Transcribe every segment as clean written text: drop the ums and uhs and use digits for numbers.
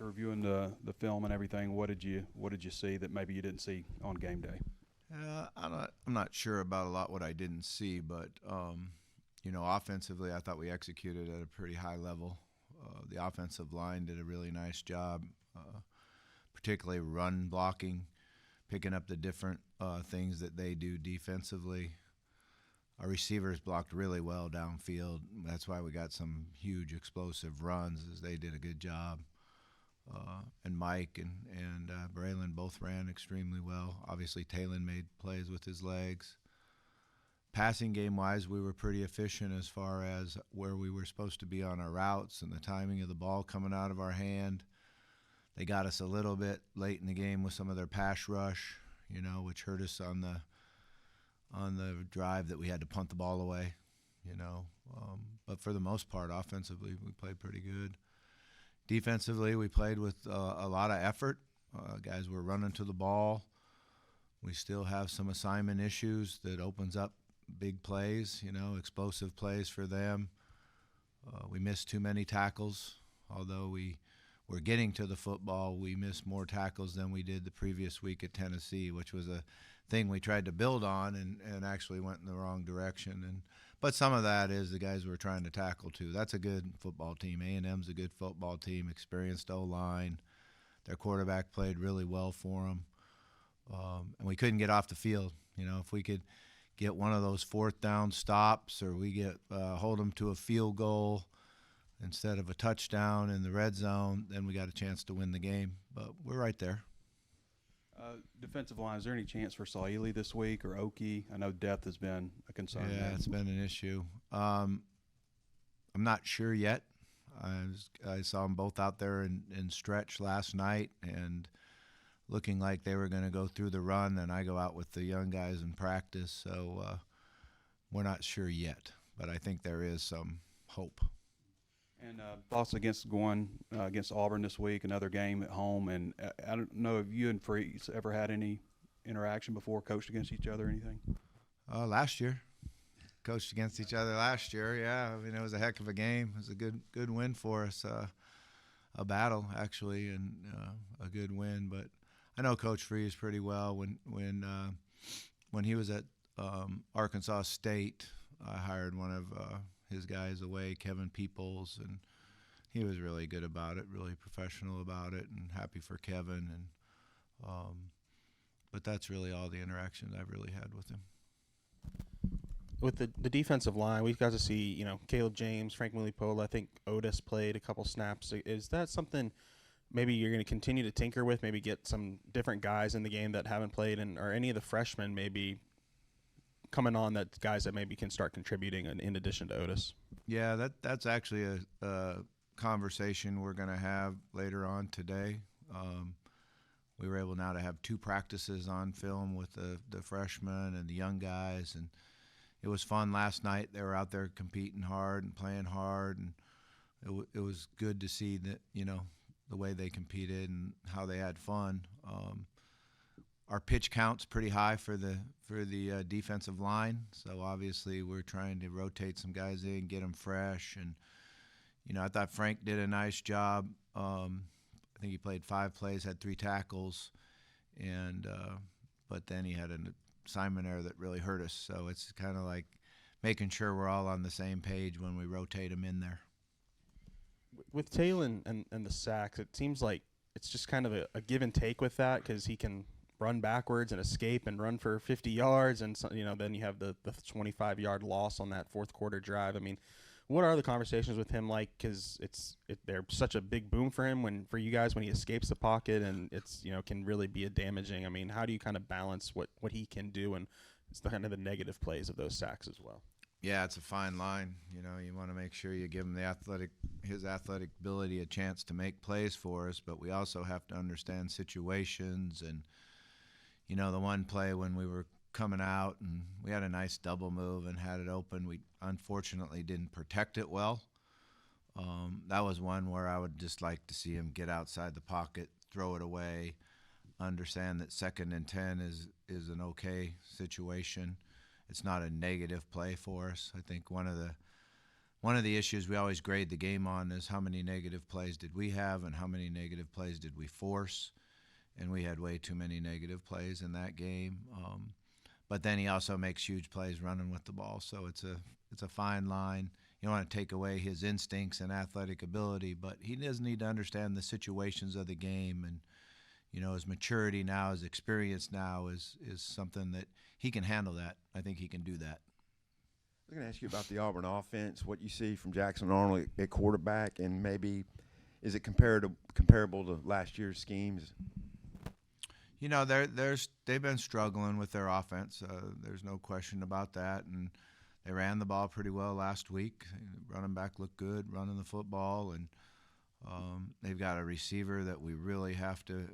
After reviewing the film and everything, what did you see that maybe you didn't see on game day? I'm not sure about a lot what I didn't see, but offensively, I thought we executed at a pretty high level. The offensive line did a really nice job, particularly run blocking, picking up the different things that they do defensively. Our receivers blocked really well downfield. That's why we got some huge explosive runs, as they did a good job. And Mike and Braylon both ran extremely well. Obviously, Talon made plays with his legs. Passing game wise, we were pretty efficient as far as where we were supposed to be on our routes and the timing of the ball coming out of our hand. They got us a little bit late in the game with some of their pass rush, which hurt us on the drive that we had to punt the ball away. But for the most part, offensively, we played pretty good. Defensively, we played with a lot of effort. Guys were running to the ball. We still have some assignment issues that opens up big plays, explosive plays for them. We missed too many tackles. Although we were getting to the football, we missed more tackles than we did the previous week at Tennessee, which was a thing we tried to build on and actually went in the wrong direction. But some of that is the guys we're trying to tackle too. That's a good football team. A&M's a good football team, experienced O-line. Their quarterback played really well for them. And we couldn't get off the field. If we could get one of those fourth down stops, or we hold them to a field goal instead of a touchdown in the red zone, then we got a chance to win the game. But we're right there. Defensive line, is there any chance for Saili this week or Oki? I know depth has been a concern. Yeah, there. it's been an issue. I'm not sure yet. I saw them both out there in stretch last night and looking like they were going to go through the run, and I go out with the young guys in practice. So we're not sure yet, but I think there is some hope. And thoughts against going against Auburn this week, another game at home. And I don't know if you and Freeze ever had any interaction before, coached against each other or anything? Last year. Coached against each other last year, yeah. I mean, it was a heck of a game. It was a good win for us, a battle, actually, and a good win. But I know Coach Freeze pretty well. When he was at Arkansas State, I hired one of his guys away, Kevin Peoples, and he was really good about it, really professional about it, and happy for Kevin. But that's really all the interactions I've really had with him. With the defensive line, we've got to see, Caleb James, Frank Mulipola. I think Otis played a couple snaps. Is that something maybe you're going to continue to tinker with, maybe get some different guys in the game that haven't played, or any of the freshmen maybe coming on, that guys that maybe can start contributing in addition to Otis? Yeah, that's actually a conversation we're going to have later on today. We were able now to have 2 practices on film with the freshmen and the young guys, and it was fun last night. They were out there competing hard and playing hard, and it was good to see that, the way they competed and how they had fun. Our pitch count's pretty high for the defensive line, so obviously we're trying to rotate some guys in, get them fresh. And I thought Frank did a nice job. I think he played 5 plays, had 3 tackles, and but then he had an assignment error that really hurt us. So it's kind of like making sure we're all on the same page when we rotate them in there. With Talon and the sacks, it seems like it's just kind of a give and take with that, because he can run backwards and escape and run for 50 yards, and so, then you have the 25-yard loss on that fourth quarter drive. I mean, what are the conversations with him like? Because they're such a big boom for him for you guys when he escapes the pocket, and it's can really be a damaging. I mean, how do you kind of balance what he can do, and it's kind of the negative plays of those sacks as well? Yeah, it's a fine line. You want to make sure you give him his athletic ability a chance to make plays for us, but we also have to understand situations. And the one play when we were coming out and we had a nice double move and had it open, we unfortunately didn't protect it well. That was one where I would just like to see him get outside the pocket, throw it away, understand that 2nd and 10 is an okay situation. It's not a negative play for us. I think one of one of the issues we always grade the game on is how many negative plays did we have and how many negative plays did we force. And we had way too many negative plays in that game. But then he also makes huge plays running with the ball, so it's a fine line. You don't want to take away his instincts and athletic ability, but he does need to understand the situations of the game, and his maturity now, his experience now is something that he can handle. That I think he can do that. I was going to ask you about the Auburn offense, what you see from Jackson Arnold at quarterback, and maybe is it comparable to last year's schemes? They've been struggling with their offense. There's no question about that, and they ran the ball pretty well last week. Running back looked good, running the football, and they've got a receiver that we really have to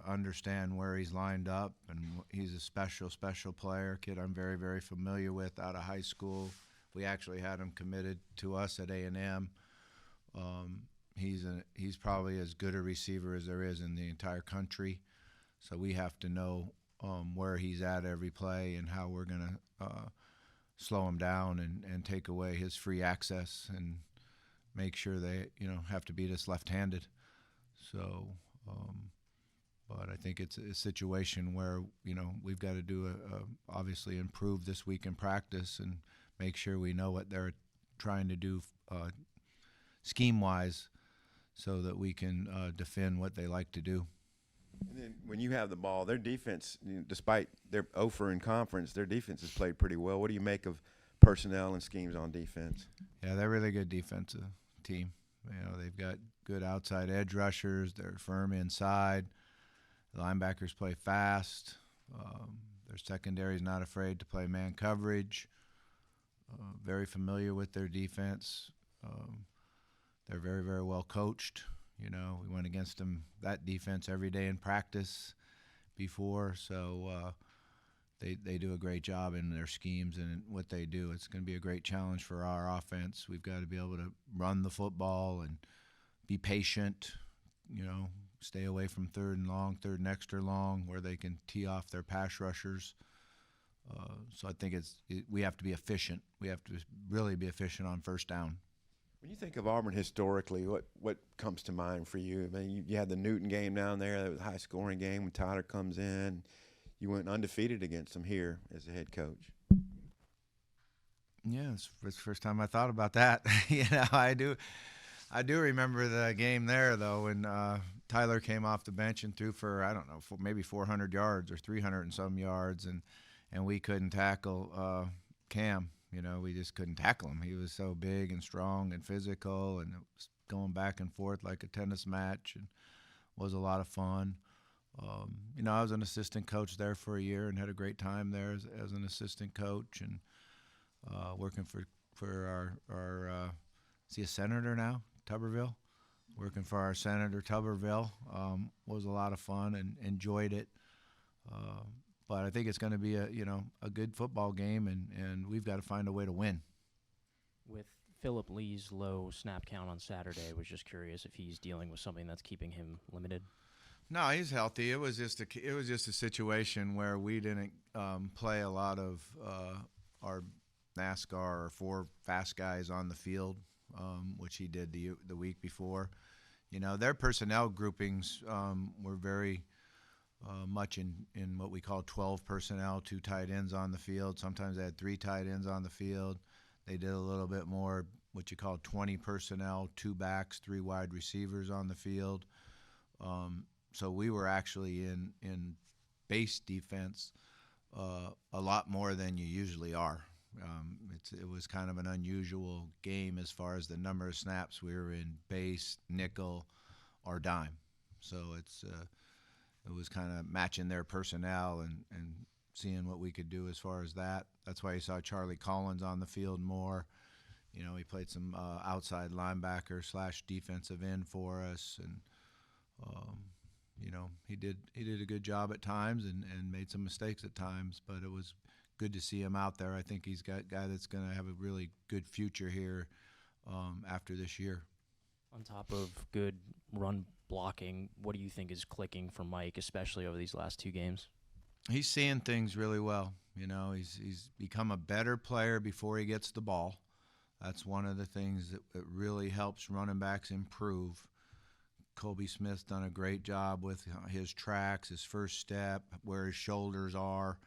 understand where he's lined up, and he's a special player, kid I'm very, very familiar with out of high school. We actually had him committed to us at A&M. He's probably as good a receiver as there is in the entire country. So we have to know where he's at every play and how we're going to slow him down and take away his free access and make sure they have to beat us left-handed. So, but I think it's a situation where we've got to do obviously improve this week in practice and make sure we know what they're trying to do scheme-wise, so that we can defend what they like to do. And then when you have the ball, their defense, despite their 0-for in conference, their defense has played pretty well. What do you make of personnel and schemes on defense? Yeah, they're a really good defensive team. They've got good outside edge rushers. They're firm inside. The linebackers play fast. Their secondary is not afraid to play man coverage. Very familiar with their defense. They're very, very well coached. We went against them, that defense, every day in practice before, so they do a great job in their schemes and what they do. It's going to be a great challenge for our offense. We've got to be able to run the football and be patient, stay away from third and extra long, where they can tee off their pass rushers. So I think we have to be efficient. We have to really be efficient on first down. When you think of Auburn historically, what comes to mind for you? I mean, you had the Newton game down there. That was a high-scoring game when Tyler comes in. You went undefeated against him here as a head coach. Yeah, it's the first time I thought about that. I do remember the game there, though, when Tyler came off the bench and threw for, I don't know, maybe 400 yards or 300 and some yards, and we couldn't tackle Cam. We just couldn't tackle him. He was so big and strong and physical, and it was going back and forth like a tennis match, and was a lot of fun. I was an assistant coach there for a year and had a great time there as an assistant coach, and working for our is he a senator now, Tuberville? Working for our Senator Tuberville was a lot of fun and enjoyed it. But I think it's going to be a good football game, and we've got to find a way to win. With Phillip Lee's low snap count on Saturday, I was just curious if he's dealing with something that's keeping him limited. No, he's healthy. It was just a situation where we didn't play a lot of our NASCAR or 4 fast guys on the field, which he did the week before. Their personnel groupings were very much in what we call 12 personnel, 2 tight ends on the field. Sometimes they had 3 tight ends on the field. They did a little bit more what you call 20 personnel, 2 backs, 3 wide receivers on the field. So we were actually in base defense a lot more than you usually are. It was kind of an unusual game as far as the number of snaps. We were in base, nickel, or dime. So it was kind of matching their personnel and seeing what we could do as far as that. That's why you saw Charlie Collins on the field more. He played some outside linebacker / defensive end for us, and he did a good job at times and made some mistakes at times, but it was good to see him out there. I think he's got a guy that's going to have a really good future here after this year. On top of good run blocking, what do you think is clicking for Mike, especially over these last 2 games? He's seeing things really well. He's become a better player before he gets the ball. That's one of the things that really helps running backs improve. Kobe Smith's done a great job with his tracks, his first step, where his shoulders are.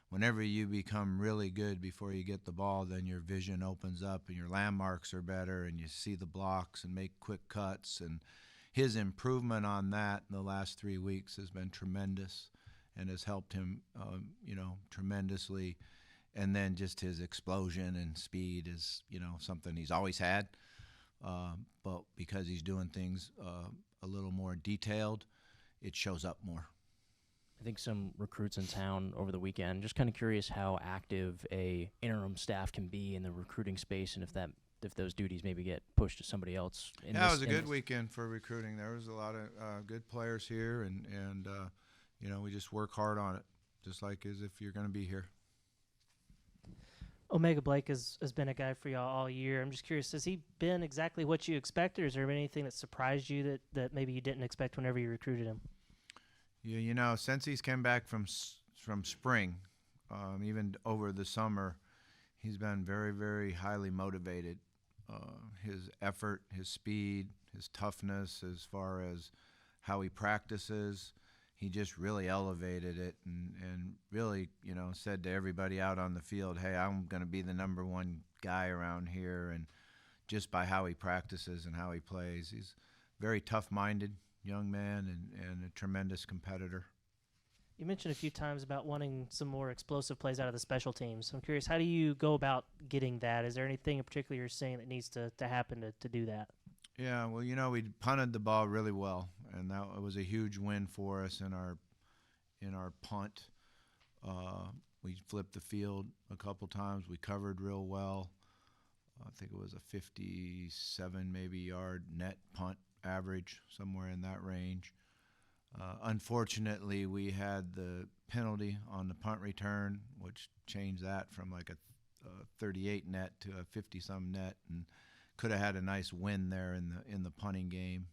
Whenever you become really good before you get the ball, then your vision opens up and your landmarks are better and you see the blocks and make quick cuts. And his improvement on that in the last 3 weeks has been tremendous and has helped him, tremendously. And then just his explosion and speed is, something he's always had. But because he's doing things a little more detailed, it shows up more. I think some recruits in town over the weekend. Just kind of curious how active a interim staff can be in the recruiting space, and if those duties maybe get pushed to somebody else. It was a good weekend for recruiting. There was a lot of good players here, and we just work hard on it, just like as if you're going to be here. Omega Blake has been a guy for y'all all year. I'm just curious, has he been exactly what you expected, or is there anything that surprised you that maybe you didn't expect whenever you recruited him? Yeah, since he's come back from spring, even over the summer, he's been very, very highly motivated. His effort, his speed, his toughness as far as how he practices, he just really elevated it and really, said to everybody out on the field, hey, I'm going to be the number one guy around here. And just by how he practices and how he plays, he's very tough-minded young man and a tremendous competitor. You mentioned a few times about wanting some more explosive plays out of the special teams. I'm curious, how do you go about getting that? Is there anything in particular you're seeing that needs to happen to do that? Yeah, well, we punted the ball really well, and that was a huge win for us in our punt. We flipped the field a couple times. We covered real well. I think it was a 57 maybe yard net punt average, somewhere in that range. Unfortunately, we had the penalty on the punt return, which changed that from like a 38 net to a 50-some net, and could have had a nice win there in the punting game.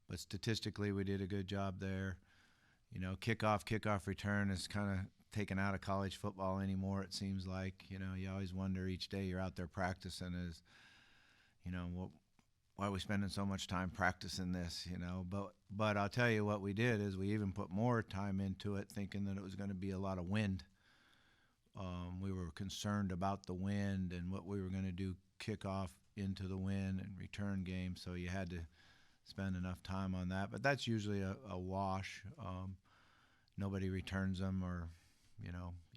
But statistically, we did a good job there. Kickoff return is kind of taken out of college football anymore, it seems like. You always wonder each day you're out there practicing is, why are we spending so much time practicing this, But I'll tell you what we did is we even put more time into it, thinking that it was going to be a lot of wind. We were concerned about the wind and what we were going to do kickoff into the wind and return game, so you had to spend enough time on that. But that's usually a wash. Nobody returns them, or, you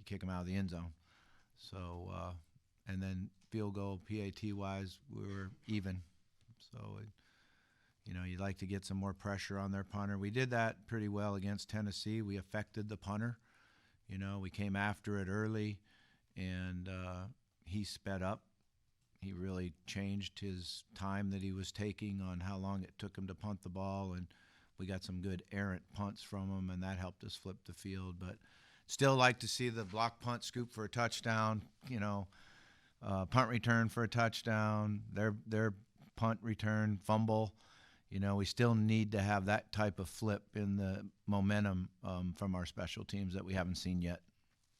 kick them out of the end zone. So, and then field goal, PAT-wise, we were even. So, you'd like to get some more pressure on their punter. We did that pretty well against Tennessee. We affected the punter. We came after it early, and he sped up. He really changed his time that he was taking on how long it took him to punt the ball, and we got some good errant punts from him, and that helped us flip the field. But still like to see the block punt scoop for a touchdown, punt return for a touchdown, their punt return, fumble. We still need to have that type of flip in the momentum from our special teams that we haven't seen yet.